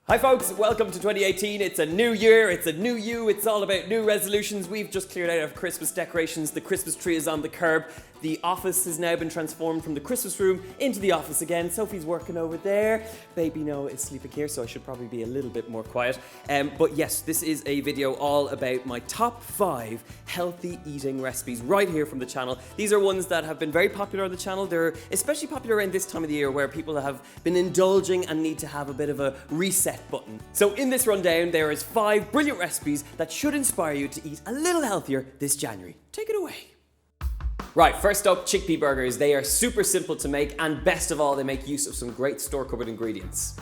Hi folks, welcome to 2018. It's a new year, it's a new you, it's all about new resolutions. We've just cleared out of Christmas decorations, the Christmas tree is on the curb. The office has now been transformed from the Christmas room into the office again. Sophie's working over there. Baby Noah is sleeping here, so I should probably be a little bit more quiet. But yes, this is a video all about my top 5 healthy eating recipes right here from the channel. These are ones that have been very popular on the channel. They're especially popular around this time of the year where people have been indulging and need to have a bit of a reset button. So in this rundown, there is 5 brilliant recipes that should inspire you to eat a little healthier this January. Take it away. Right, first up, chickpea burgers. They are super simple to make, and best of all, they make use of some great store-cupboard ingredients.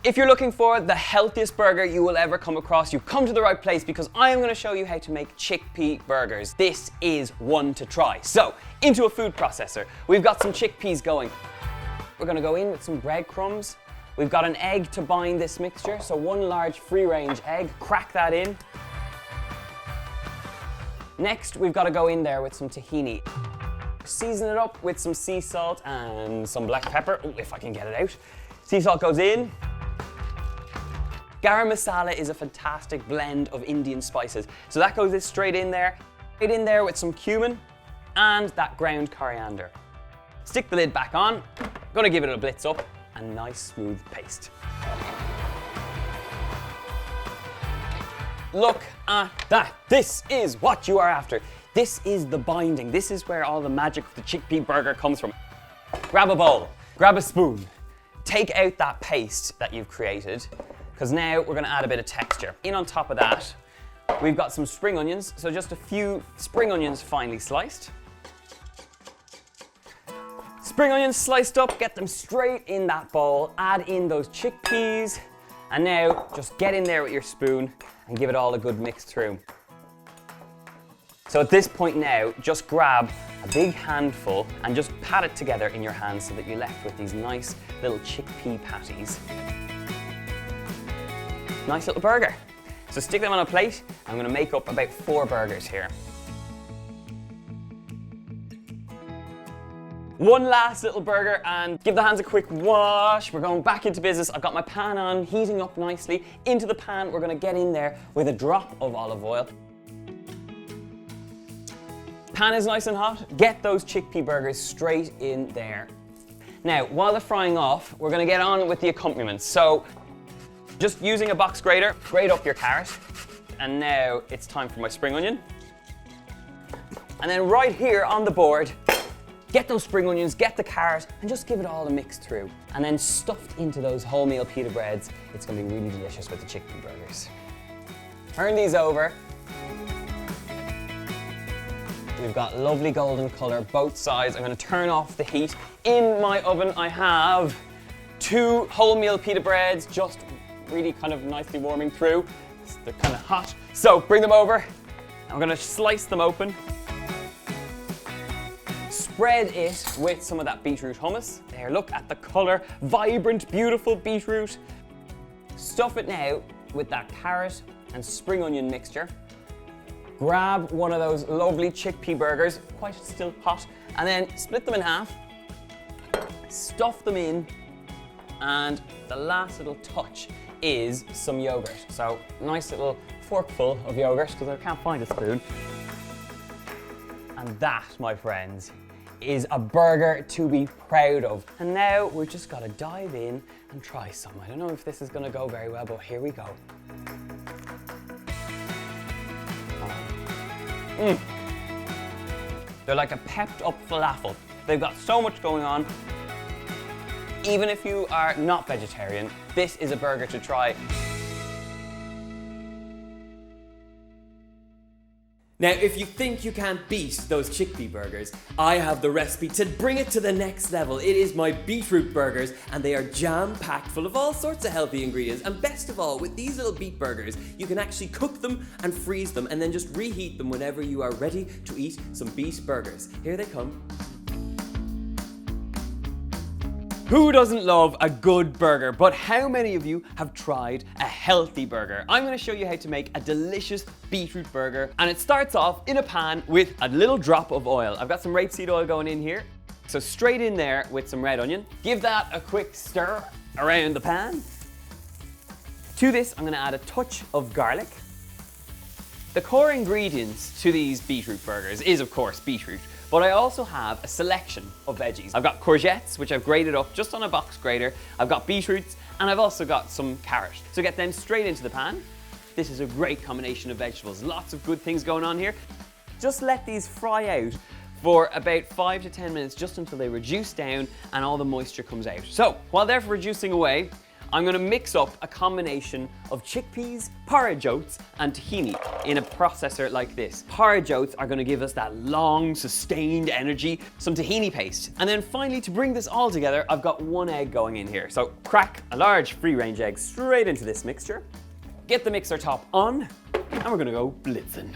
If you're looking for the healthiest burger you will ever come across, you've come to the right place because I am going to show you how to make chickpea burgers. This is one to try. So, into a food processor, we've got some chickpeas going. We're going to go in with some breadcrumbs. We've got an egg to bind this mixture, so 1 large free-range egg, crack that in. Next, we've got to go in there with some tahini. Season it up with some sea salt and some black pepper, if I can get it out. Sea salt goes in. Garam masala is a fantastic blend of Indian spices. So that goes straight in there. Straight in there with some cumin and that ground coriander. Stick the lid back on. Gonna give it a blitz up, a nice smooth paste. Look at that. This is what you are after. This is the binding. This is where all the magic of the chickpea burger comes from. Grab a bowl, grab a spoon, take out that paste that you've created, because now we're gonna add a bit of texture. In on top of that, we've got some spring onions, so just a few spring onions finely sliced. Spring onions sliced up, get them straight in that bowl, add in those chickpeas, and now just get in there with your spoon and give it all a good mix through. So at this point now, just grab a big handful and just pat it together in your hands so that you're left with these nice little chickpea patties. Nice little burger. So stick them on a plate. I'm gonna make up about 4 burgers here. One last little burger and give the hands a quick wash. We're going back into business. I've got my pan on, heating up nicely. Into the pan, we're gonna get in there with a drop of olive oil. Pan is nice and hot. Get those chickpea burgers straight in there. Now, while they're frying off, we're gonna get on with the accompaniments. So, just using a box grater, grate up your carrot. And now it's time for my spring onion. And then right here on the board, get those spring onions, get the carrot, and just give it all a mix through. And then stuffed into those wholemeal pita breads, it's gonna be really delicious with the chickpea burgers. Turn these over. We've got lovely golden color, both sides. I'm gonna turn off the heat. In my oven, I have 2 wholemeal pita breads, just really kind of nicely warming through. They're kind of hot. So bring them over. I'm gonna slice them open. Spread it with some of that beetroot hummus. There, look at the color, vibrant, beautiful beetroot. Stuff it now with that carrot and spring onion mixture. Grab one of those lovely chickpea burgers, quite still hot, and then split them in half. Stuff them in, and the last little touch is some yogurt. So, nice little forkful of yogurt, because I can't find a spoon. And that, my friends, is a burger to be proud of. And now we've just got to dive in and try some. I don't know if this is going to go very well, but here we go. They're like a pepped up falafel. They've got so much going on. Even if you are not vegetarian, this is a burger to try. Now, if you think you can't beat those chickpea burgers, I have the recipe to bring it to the next level. It is my beetroot burgers, and they are jam-packed full of all sorts of healthy ingredients. And best of all, with these little beet burgers, you can actually cook them and freeze them, and then just reheat them whenever you are ready to eat some beet burgers. Here they come. Who doesn't love a good burger? But how many of you have tried a healthy burger? I'm gonna show you how to make a delicious beetroot burger, and it starts off in a pan with a little drop of oil. I've got some rapeseed oil going in here. So straight in there with some red onion. Give that a quick stir around the pan. To this, I'm gonna add a touch of garlic. The core ingredients to these beetroot burgers is, of course, beetroot, but I also have a selection of veggies. I've got courgettes, which I've grated up just on a box grater. I've got beetroots, and I've also got some carrot. So get them straight into the pan. This is a great combination of vegetables. Lots of good things going on here. Just let these fry out for about 5 to 10 minutes, just until they reduce down and all the moisture comes out. So while they're reducing away, I'm gonna mix up a combination of chickpeas, porridge oats, and tahini in a processor like this. Porridge oats are gonna give us that long, sustained energy, some tahini paste. And then finally, to bring this all together, I've got 1 egg going in here. So crack a large free-range egg straight into this mixture. Get the mixer top on, and we're gonna go blitzing.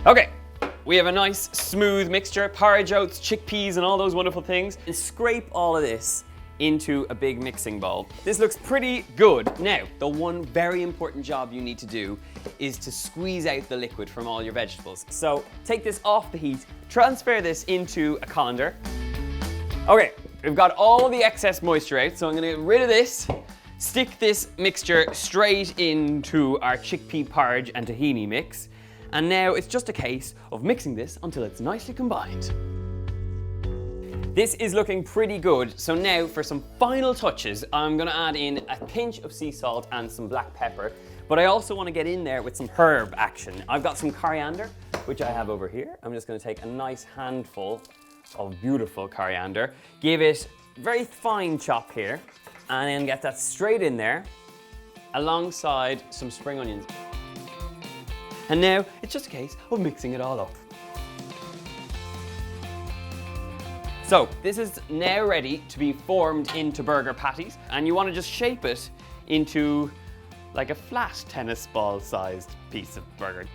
Okay. We have a nice smooth mixture, porridge oats, chickpeas, and all those wonderful things. And scrape all of this into a big mixing bowl. This looks pretty good. Now, the one very important job you need to do is to squeeze out the liquid from all your vegetables. So take this off the heat, transfer this into a colander. Okay, we've got all the excess moisture out, so I'm gonna get rid of this, stick this mixture straight into our chickpea porridge and tahini mix. And now it's just a case of mixing this until it's nicely combined. This is looking pretty good. So now for some final touches, I'm gonna add in a pinch of sea salt and some black pepper, but I also wanna get in there with some herb action. I've got some coriander, which I have over here. I'm just gonna take a nice handful of beautiful coriander, give it a very fine chop here, and then get that straight in there alongside some spring onions. And now it's just a case of mixing it all up. So this is now ready to be formed into burger patties, and you want to just shape it into like a flat tennis ball sized piece of burger.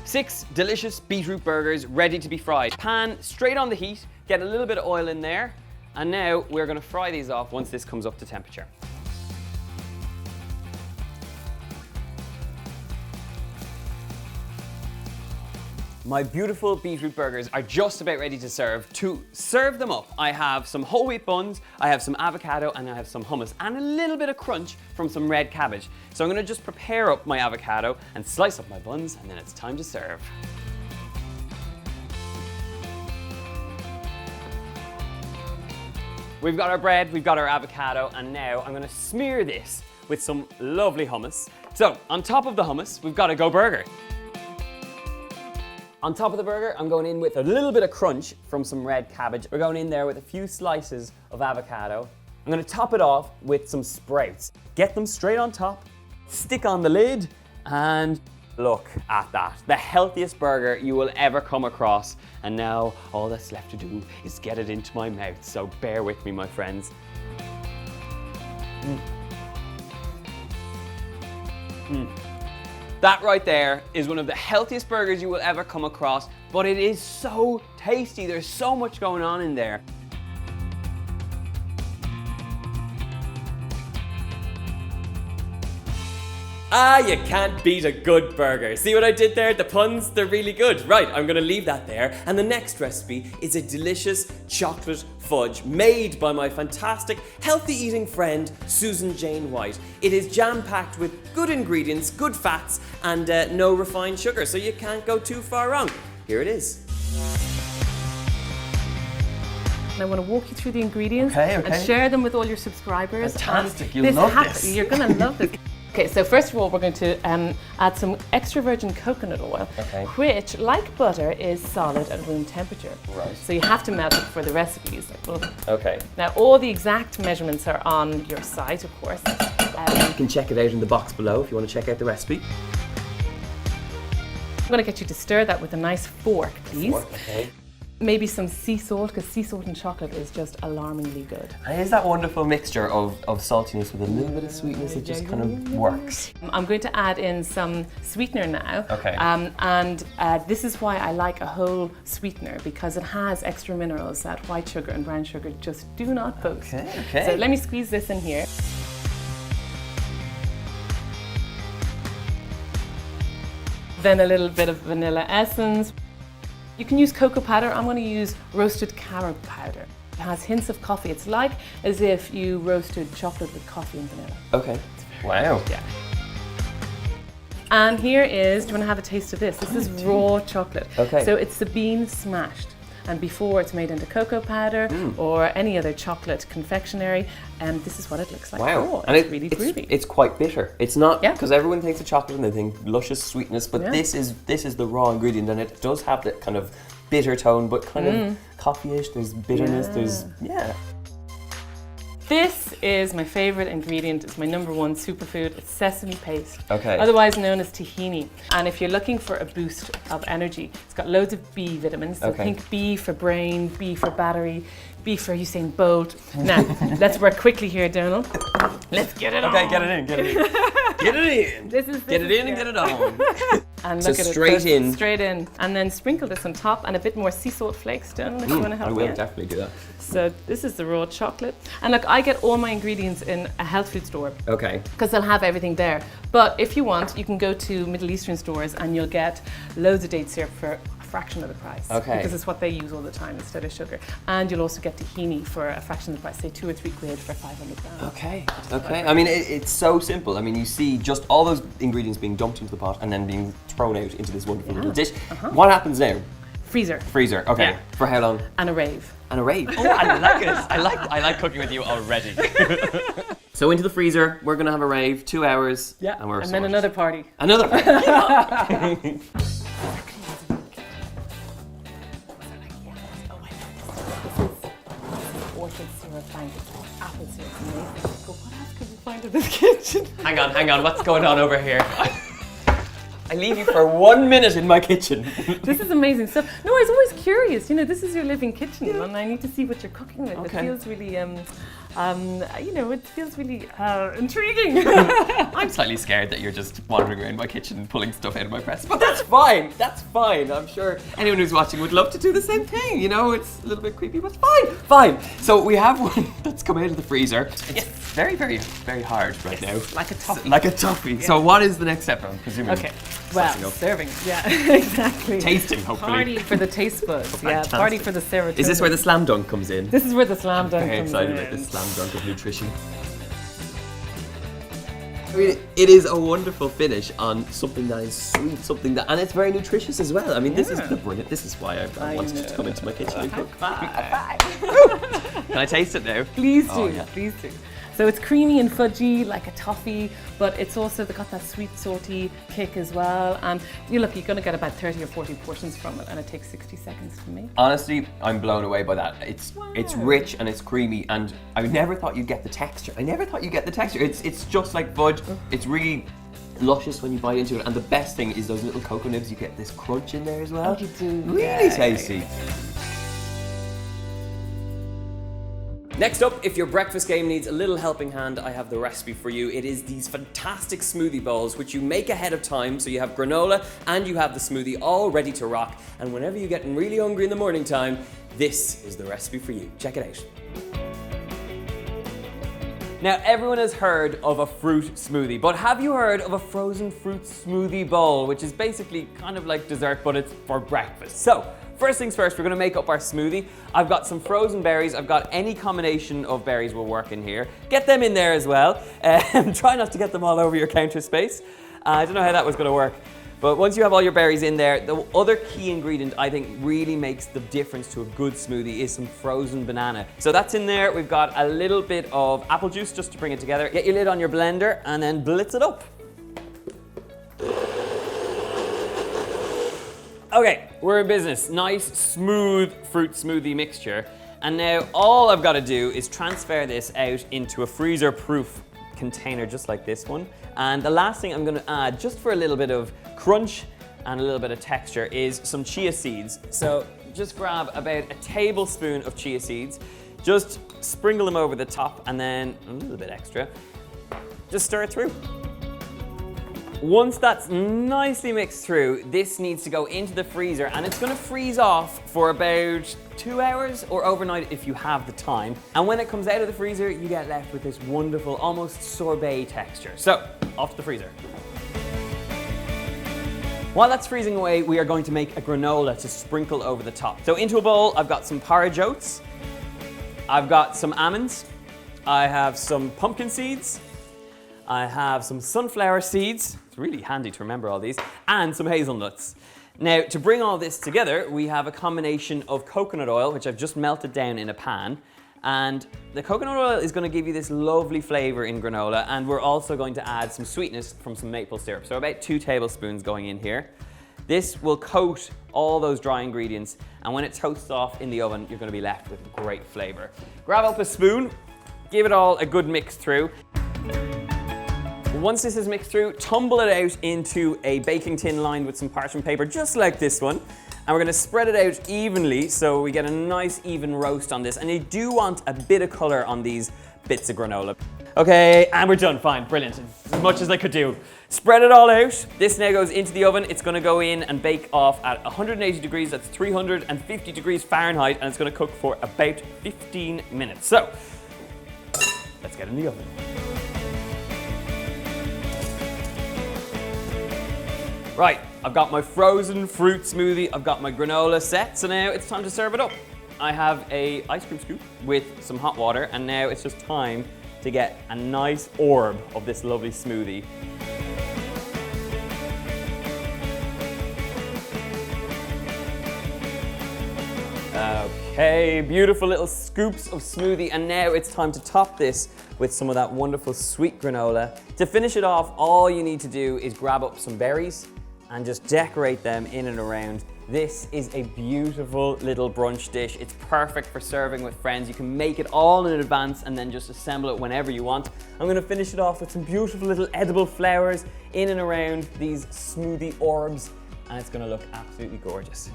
6 delicious beetroot burgers ready to be fried. Pan straight on the heat, get a little bit of oil in there, and now we're going to fry these off once this comes up to temperature. My beautiful beetroot burgers are just about ready to serve. To serve them up, I have some whole wheat buns, I have some avocado, and I have some hummus, and a little bit of crunch from some red cabbage. So I'm gonna just prepare up my avocado and slice up my buns, and then it's time to serve. We've got our bread, we've got our avocado, and now I'm gonna smear this with some lovely hummus. So on top of the hummus, we've got a Go Burger. On top of the burger, I'm going in with a little bit of crunch from some red cabbage. We're going in there with a few slices of avocado. I'm gonna top it off with some sprouts. Get them straight on top, stick on the lid, and look at that. The healthiest burger you will ever come across. And now all that's left to do is get it into my mouth. So bear with me, my friends. That right there is one of the healthiest burgers you will ever come across, but it is so tasty. There's so much going on in there. Ah, you can't beat a good burger. See what I did there? The puns, they're really good. Right, I'm gonna leave that there. And the next recipe is a delicious chocolate fudge made by my fantastic healthy eating friend, Susan Jane White. It is jam-packed with good ingredients, good fats, and no refined sugar, so you can't go too far wrong. Here it is. I want to walk you through the ingredients and share them with all your subscribers. Fantastic, you'll love this. You're gonna love this. Okay, so first of all, we're going to add some extra virgin coconut oil, which, like butter, is solid at room temperature. Right. So you have to melt it for the recipes. Okay. Now, all the exact measurements are on your site, of course. You can check it out in the box below if you want to check out the recipe. I'm going to get you to stir that with a nice fork, please. Okay. Maybe some sea salt, because sea salt and chocolate is just alarmingly good. And it is that wonderful mixture of saltiness with a little bit of sweetness. It just kind of works. I'm going to add in some sweetener now. Okay. And this is why I like a whole sweetener, because it has extra minerals that white sugar and brown sugar just do not boast. Okay. So let me squeeze this in here. then a little bit of vanilla essence. You can use cocoa powder. I'm going to use roasted carob powder. It has hints of coffee. It's like as if you roasted chocolate with coffee and vanilla. Okay. Wow. Yeah. And here is, do you want to have a taste of this? This is raw chocolate. Okay. So it's the bean smashed. And before it's made into cocoa powder or any other chocolate confectionery, and this is what it looks like. Wow. Raw. And it's really groovy. it's quite bitter. It's not, Yeah. because everyone thinks of chocolate and they think luscious sweetness, but Yeah. this is the raw ingredient, and it does have that kind of bitter tone, but kind of coffee-ish. There's bitterness, Yeah. This is my favorite ingredient. It's my #1 superfood. It's sesame paste, Okay. otherwise known as tahini. And if you're looking for a boost of energy, it's got loads of B vitamins. So Okay. think B for brain, B for battery, B for Usain Bolt. Now, let's work quickly here, Donal. Let's get it on. Okay, get it in. Get it in. This is Get it in and get it on. And So look at it. straight in. Straight in. And then sprinkle this on top and a bit more sea salt flakes, Donal, if you want to help I me will out. definitely do that. So this is the raw chocolate. And look, I get all my ingredients in a health food store Okay. because they'll have everything there. But if you want, you can go to Middle Eastern stores and you'll get loads of date syrup for a fraction of the price. Okay. Because it's what they use all the time instead of sugar. And you'll also get tahini for a fraction of the price, say 2 or 3 quid for 500 grams. Okay. Okay. I mean, it's so simple. I mean, you see just all those ingredients being dumped into the pot and then being thrown out into this wonderful little dish. What happens now? Freezer Freezer. Okay. Yeah. For how long? and a rave. And a rave. Oh, I like it. I like cooking with you already. So into the freezer, we're gonna have a rave, 2 hours. Yeah. And we're then sorted. another party. Another. Orchard syrup, apple syrup, amazing. But what else could you find in this kitchen? Hang on. What's going on over here? I leave you for 1 minute in my kitchen. This is amazing stuff. No, I was always curious. You know, this is your living kitchen, and I need to see what you're cooking with. Okay. It feels really, it feels really intriguing. I'm slightly scared that you're just wandering around my kitchen pulling stuff out of my press. But that's fine. That's fine. I'm sure anyone who's watching would love to do the same thing. You know, it's a little bit creepy, but it's fine. So we have one that's come out of the freezer. It's very, very, very hard right now. Like a toffee. Like a toffee. Yeah. So what is the next step? I'm presuming. Okay. Well, Sussing up. serving. Yeah, exactly. Tasting, hopefully. Party for the taste buds. Yeah, fantastic. party for the serotonin. Is this where the slam dunk comes in? This is where the slam dunk Very comes excited in. about this slam dunk of nutrition. I mean, it is a wonderful finish on something that is sweet, and it's very nutritious as well. I mean, this is the brilliant. This is why I wanted you to come into my kitchen and cook. Can I taste it now? Please do, Oh, yeah. please do. So it's creamy and fudgy like a toffee, but it's also got that sweet, salty kick as well. And you're going to get about 30 or 40 portions from it, and it takes 60 seconds to make. Honestly, I'm blown away by that. It's rich and it's creamy, and I never thought you'd get the texture. It's just like fudge. It's really luscious when you bite into it, and the best thing is those little cocoa nibs. You get this crunch in there as well. Oh, you do. Really Yeah, tasty. yeah. Next up, if your breakfast game needs a little helping hand, I have the recipe for you. It is these fantastic smoothie bowls, which you make ahead of time, so you have granola and you have the smoothie all ready to rock. And whenever you're getting really hungry in the morning time, this is the recipe for you. Check it out. Now, everyone has heard of a fruit smoothie, but have you heard of a frozen fruit smoothie bowl, which is basically kind of like dessert, but it's for breakfast? So, first things first, we're gonna make up our smoothie. I've got some frozen berries. I've got any combination of berries will work in here. Get them in there as well. Try not to get them all over your counter space. I don't know how that was gonna work. But once you have all your berries in there, the other key ingredient I think really makes the difference to a good smoothie is some frozen banana. So that's in there. We've got a little bit of apple juice just to bring it together. Get your lid on your blender and then blitz it up. Okay, we're in business. Nice, smooth fruit smoothie mixture. And now all I've got to do is transfer this out into a freezer-proof container just like this one. And the last thing I'm going to add, just for a little bit of crunch and a little bit of texture, is some chia seeds. So just grab about a tablespoon of chia seeds, just sprinkle them over the top, and then a little bit extra. Just stir it through. Once that's nicely mixed through, this needs to go into the freezer, and it's going to freeze off for about 2 hours or overnight if you have the time. And when it comes out of the freezer, you get left with this wonderful, almost sorbet texture. So, off to the freezer. While that's freezing away, we are going to make a granola to sprinkle over the top. So into a bowl, I've got some porridge oats, I've got some almonds, I have some pumpkin seeds, I have some sunflower seeds, it's really handy to remember all these, and some hazelnuts. Now, to bring all this together, we have a combination of coconut oil, which I've just melted down in a pan, and the coconut oil is going to give you this lovely flavor in granola, and we're also going to add some sweetness from some maple syrup. So about 2 tablespoons going in here. This will coat all those dry ingredients, and when it toasts off in the oven, you're going to be left with great flavor. Grab up a spoon, give it all a good mix through. Once this is mixed through, tumble it out into a baking tin lined with some parchment paper, just like this one. And we're going to spread it out evenly so we get a nice even roast on this. And you do want a bit of color on these bits of granola. Okay, and we're done. Fine, brilliant. As much as I could do. Spread it all out. This now goes into the oven. It's going to go in and bake off at 180 degrees. That's 350 degrees Fahrenheit. And it's going to cook for about 15 minutes. So, let's get in the oven. Right, I've got my frozen fruit smoothie, I've got my granola set, so now it's time to serve it up. I have a ice cream scoop with some hot water, and now it's just time to get a nice orb of this lovely smoothie. Okay, beautiful little scoops of smoothie, and now it's time to top this with some of that wonderful sweet granola. To finish it off, all you need to do is grab up some berries and just decorate them in and around. This is a beautiful little brunch dish. It's perfect for serving with friends. You can make it all in advance and then just assemble it whenever you want. I'm gonna finish it off with some beautiful little edible flowers in and around these smoothie orbs, and it's gonna look absolutely gorgeous.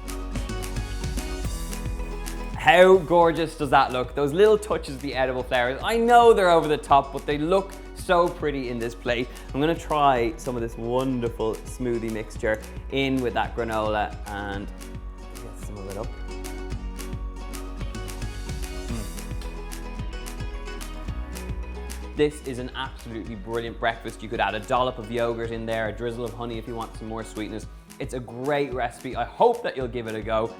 How gorgeous does that look? Those little touches of the edible flowers. I know they're over the top, but they look so pretty in this plate. I'm gonna try some of this wonderful smoothie mixture in with that granola and get some of it up. This is an absolutely brilliant breakfast. You could add a dollop of yogurt in there, a drizzle of honey if you want some more sweetness. It's a great recipe. I hope that you'll give it a go.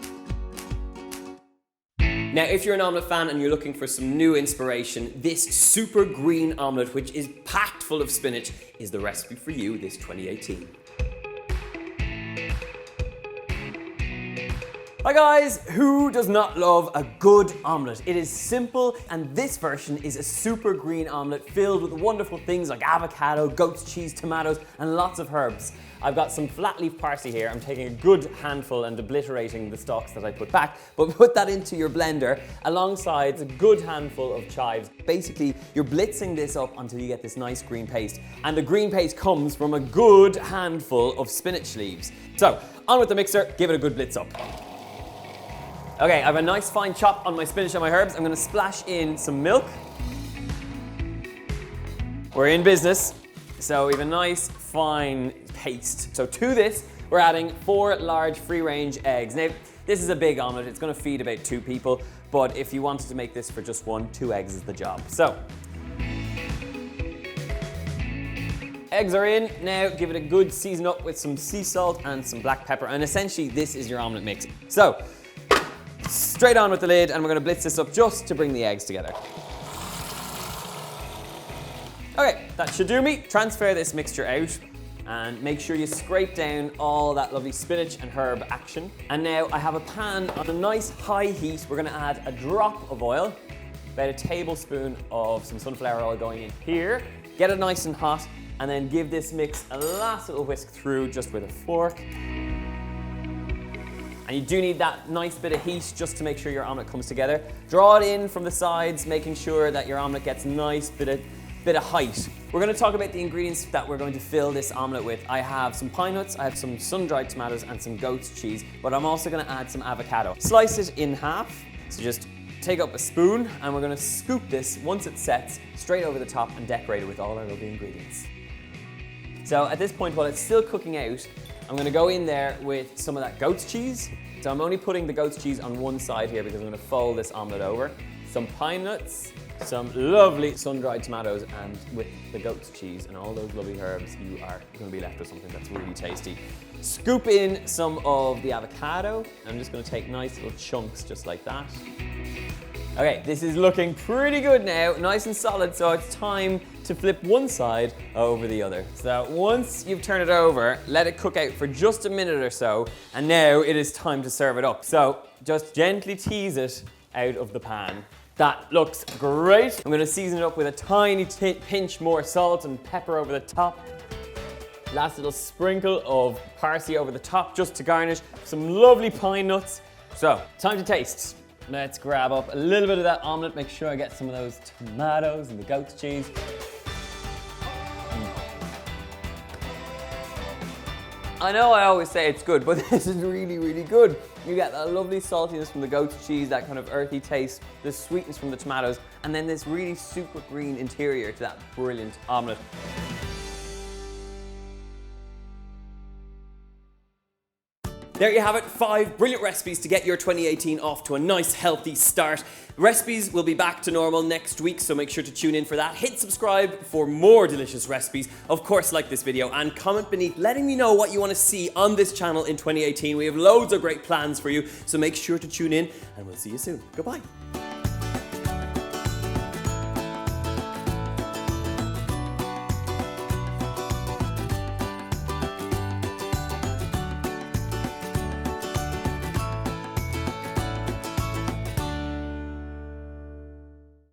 Now, if you're an omelette fan and you're looking for some new inspiration, this super green omelette, which is packed full of spinach, is the recipe for you this 2018. Hi guys, who does not love a good omelette? It is simple, and this version is a super green omelette filled with wonderful things like avocado, goat's cheese, tomatoes, and lots of herbs. I've got some flat leaf parsley here. I'm taking a good handful and obliterating the stalks that I put back, but put that into your blender alongside a good handful of chives. Basically, you're blitzing this up until you get this nice green paste, and the green paste comes from a good handful of spinach leaves. So, on with the mixer, give it a good blitz up. Okay, I have a nice fine chop on my spinach and my herbs. I'm gonna splash in some milk. We're in business, so we have a nice fine paste. So to this, we're adding 4 large free-range eggs. Now, this is a big omelette. It's gonna feed about 2 people, but if you wanted to make this for just 1, 2 eggs is the job. So, eggs are in. Now, give it a good season up with some sea salt and some black pepper, and essentially, this is your omelette mix. So, straight on with the lid, and we're gonna blitz this up just to bring the eggs together. Okay, that should do me. Transfer this mixture out and make sure you scrape down all that lovely spinach and herb action. And now I have a pan on a nice high heat. We're gonna add a drop of oil, about a tablespoon of some sunflower oil going in here. Get it nice and hot, and then give this mix a last little whisk through just with a fork. And you do need that nice bit of heat just to make sure your omelette comes together. Draw it in from the sides, making sure that your omelette gets nice bit of height. We're going to talk about the ingredients that we're going to fill this omelette with. I have some pine nuts, I have some sun-dried tomatoes and some goat's cheese, but I'm also going to add some avocado. Slice it in half, so just take up a spoon, and we're going to scoop this once it sets straight over the top and decorate it with all our lovely ingredients. So at this point, while it's still cooking out, I'm going to go in there with some of that goat's cheese. So I'm only putting the goat's cheese on one side here because I'm going to fold this omelette over. Some pine nuts, some lovely sun-dried tomatoes, and with the goat's cheese and all those lovely herbs, you are going to be left with something that's really tasty. Scoop in some of the avocado. I'm just going to take nice little chunks just like that. Okay, this is looking pretty good now, nice and solid, so it's time to flip one side over the other. So once you've turned it over, let it cook out for just a minute or so, and now it is time to serve it up. So just gently tease it out of the pan. That looks great. I'm gonna season it up with a tiny pinch more salt and pepper over the top. Last little sprinkle of parsley over the top just to garnish. Some lovely pine nuts. So, time to taste. Let's grab up a little bit of that omelette. Make sure I get some of those tomatoes and the goat's cheese. I know I always say it's good, but this is really, really good. You get that lovely saltiness from the goat's cheese, that kind of earthy taste, the sweetness from the tomatoes, and then this really super green interior to that brilliant omelette. There you have it, 5 brilliant recipes to get your 2018 off to a nice healthy start. Recipes will be back to normal next week, so make sure to tune in for that. Hit subscribe for more delicious recipes. Of course, like this video and comment beneath letting me know what you want to see on this channel in 2018. We have loads of great plans for you, so make sure to tune in and we'll see you soon. Goodbye.